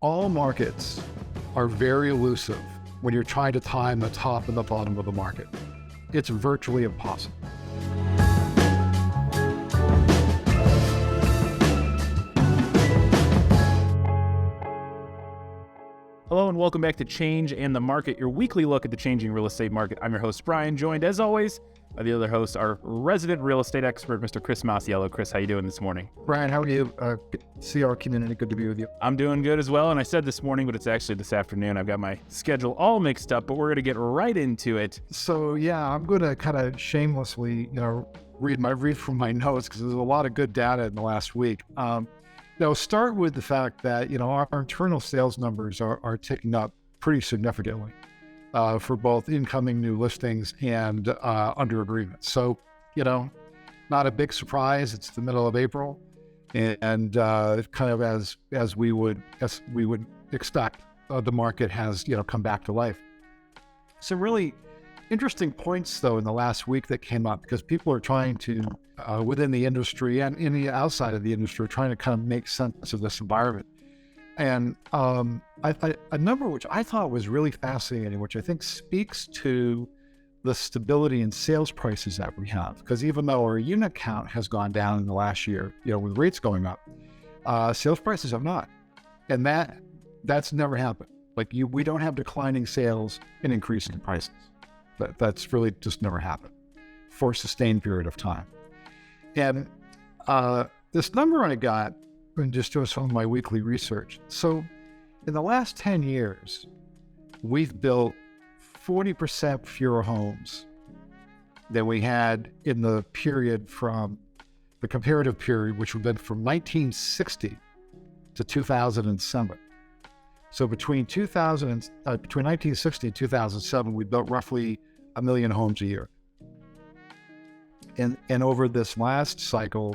All markets are very elusive when you're trying to time the top and the bottom of the market. It's virtually impossible. Hello and welcome back to Change and the Market, your weekly look at the changing real estate market. I'm your host, Brian, joined as always by the other host, our resident real estate expert, Mr. Chris Masiello. Chris, how you doing this morning? Brian, how are you? See our community, good to be with you. I'm doing good as well, and I said this morning, but it's actually this afternoon. I've got my schedule all mixed up, but we're going to get right into it. So yeah, I'm going to kind of shamelessly, read from my notes because there's a lot of good data in the last week. Now, start with the fact that, our internal sales numbers are ticking up pretty significantly for both incoming new listings and under agreement. So, not a big surprise. It's the middle of April, and kind of as we would expect, the market has come back to life. Some really interesting points, though, in the last week that came up because people are trying to, within the industry and in the outside of the industry, trying to kind of make sense of this environment. And a number which I thought was really fascinating, which I think speaks to the stability in sales prices that we have. Because even though our unit count has gone down in the last year, with rates going up, sales prices have not. And that's never happened. We don't have declining sales and increasing prices. That's really just never happened for a sustained period of time. And this number I got when just doing some of my weekly research. So in the last 10 years, we've built 40% fewer homes than we had in the period from the comparative period, which would have been from 1960 to 2007. So between 1960 and 2007, we built roughly 1 million homes a year. And over this last cycle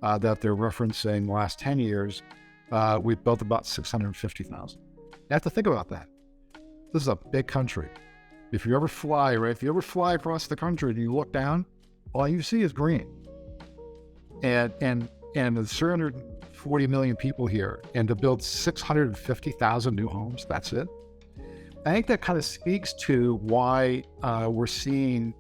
that they're referencing, the last 10 years, we've built about 650,000. You have to think about that. This is a big country. If you ever fly across the country and you look down, all you see is green. And there's 340 million people here, and to build 650,000 new homes, that's it. I think that kind of speaks to why we're seeing,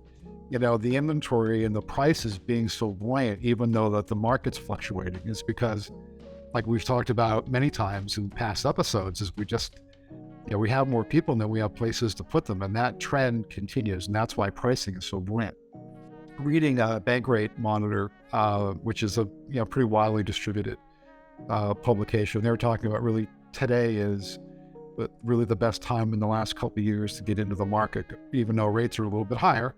the inventory and the prices being so buoyant, even though that the market's fluctuating. It's because, like we've talked about many times in past episodes, is we have more people than we have places to put them, and that trend continues, and that's why pricing is so buoyant. Reading a bank rate monitor, which is a pretty widely distributed publication, they were talking about really today is really the best time in the last couple of years to get into the market, even though rates are a little bit higher.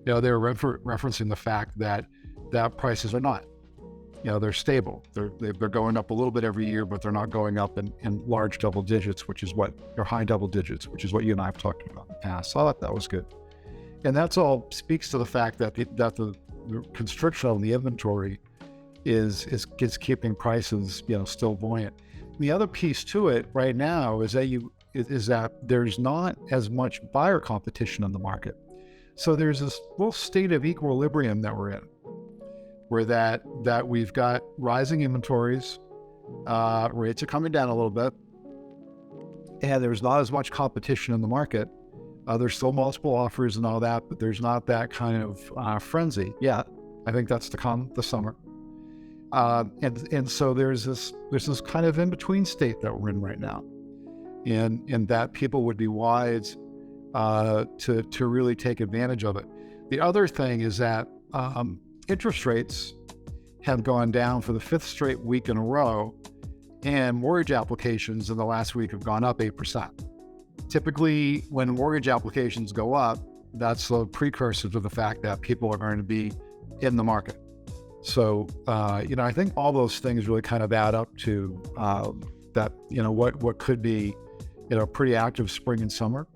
They're referencing the fact that prices are not. They're stable. They're going up a little bit every year, but they're not going up in large double digits, or high double digits, which is what you and I have talked about in the past. So I thought that was good. And that's all speaks to the fact that the constriction on the inventory is keeping prices, still buoyant. The other piece to it right now is that there's not as much buyer competition in the market. So there's this little state of equilibrium that we're in, where that we've got rising inventories, rates are coming down a little bit, and there's not as much competition in the market. There's still multiple offers and all that, but there's not that kind of frenzy yet. I think that's to come this summer. And so there's this kind of in-between state that we're in right now, and that people would be wise to really take advantage of it. The other thing is that interest rates have gone down for the 5th straight week in a row, and mortgage applications in the last week have gone up 8%. Typically, when mortgage applications go up, that's a precursor to the fact that people are going to be in the market. So, I think all those things really kind of add up to that, what could be, pretty active spring and summer,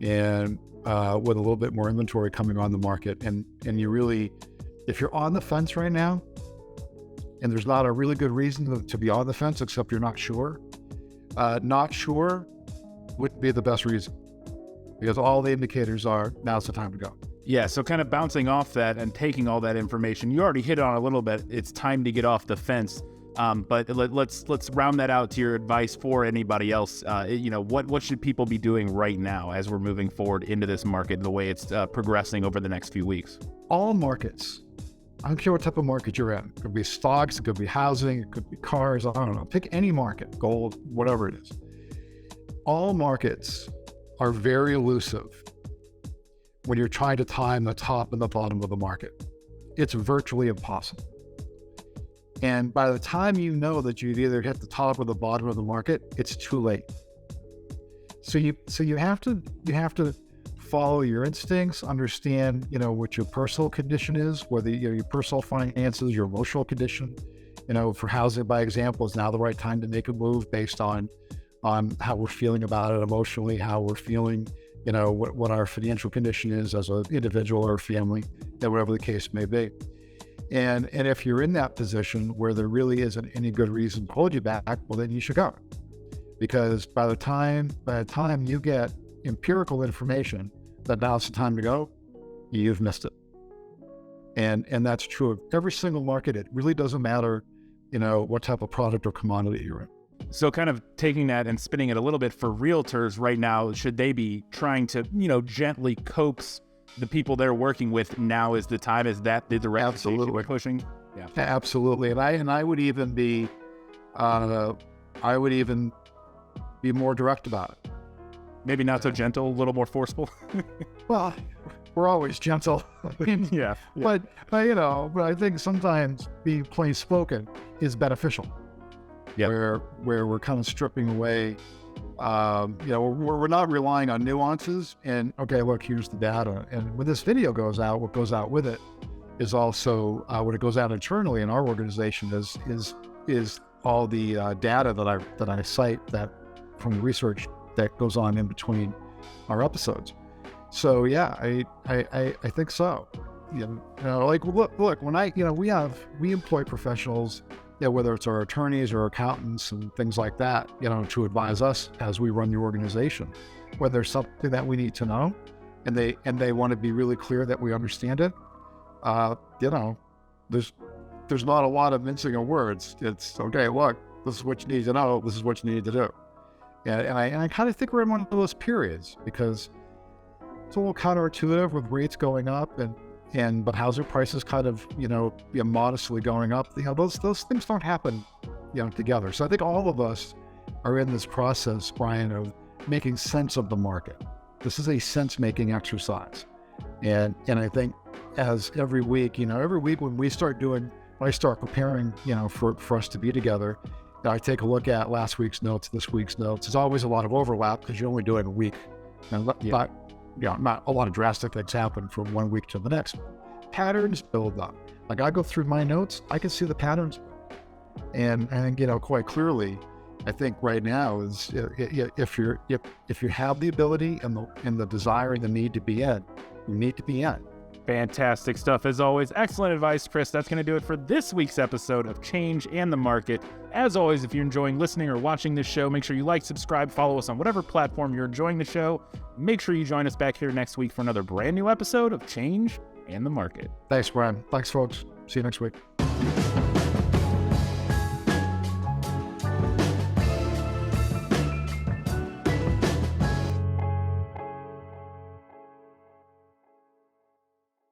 and with a little bit more inventory coming on the market. And you really, if you're on the fence right now, and there's not a really good reason to be on the fence, except you're not sure would be the best reason, because all the indicators are now's the time to go. Yeah, so kind of bouncing off that and taking all that information, you already hit on a little bit. It's time to get off the fence. But let's round that out to your advice for anybody else. What should people be doing right now as we're moving forward into this market, the way it's progressing over the next few weeks? All markets. I don't care what type of market you're in. It could be stocks, it could be housing, it could be cars. I don't know. Pick any market, gold, whatever it is. All markets are very elusive when you're trying to time the top and the bottom of the market. It's virtually impossible. And by the time you know that you've either hit the top or the bottom of the market, it's too late. So you have to follow your instincts, understand, what your personal condition is, whether your personal finances, your emotional condition. For housing, by example, is now the right time to make a move based on how we're feeling about it emotionally, how we're feeling, what our financial condition is as an individual or family, and whatever the case may be. And if you're in that position where there really isn't any good reason to hold you back, well, then you should go. Because by the time you get empirical information that now's the time to go, you've missed it. And that's true of every single market. It really doesn't matter, what type of product or commodity you're in. So kind of taking that and spinning it a little bit for realtors right now, should they be trying to, gently coax the people they're working with? Now is the time? Is that the direction we're pushing? Yeah, absolutely. And I would even be more direct about it. Maybe not so gentle, a little more forceful. Well, we're always gentle. Yeah. But I think sometimes being plain spoken is beneficial. Yeah. Where we're kind of stripping away, we're not relying on nuances and, okay, look, here's the data. And when this video goes out, what goes out with it is also what it goes out internally in our organization is all the data that I cite that from the research that goes on in between our episodes. So yeah, I think so. Look, when we employ professionals, whether it's our attorneys or accountants and things like that, to advise us as we run the organization, when there's something that we need to know, and they want to be really clear that we understand it. There's not a lot of mincing of words. It's okay. Look, this is what you need to know. This is what you need to do. And I kind of think we're in one of those periods because it's a little counterintuitive with rates going up but housing prices kind of, modestly going up. Those things don't happen, together. So I think all of us are in this process, Brian, of making sense of the market. This is a sense-making exercise. And I think as every week when I start preparing, for us to be together, I take a look at last week's notes, this week's notes. There's always a lot of overlap because you're only doing a week. And not a lot of drastic things happen from one week to the next. Patterns build up. Like I go through my notes, I can see the patterns. And quite clearly, I think right now is if you have the ability and the desire and the need to be in, you need to be in. Fantastic stuff as always. Excellent advice, Chris. That's going to do it for this week's episode of Change and the Market. As always, if you're enjoying listening or watching this show, make sure you like, subscribe, follow us on whatever platform you're enjoying the show. Make sure you join us back here next week for another brand new episode of Change and the Market. Thanks, Brian. Thanks, folks. See you next week.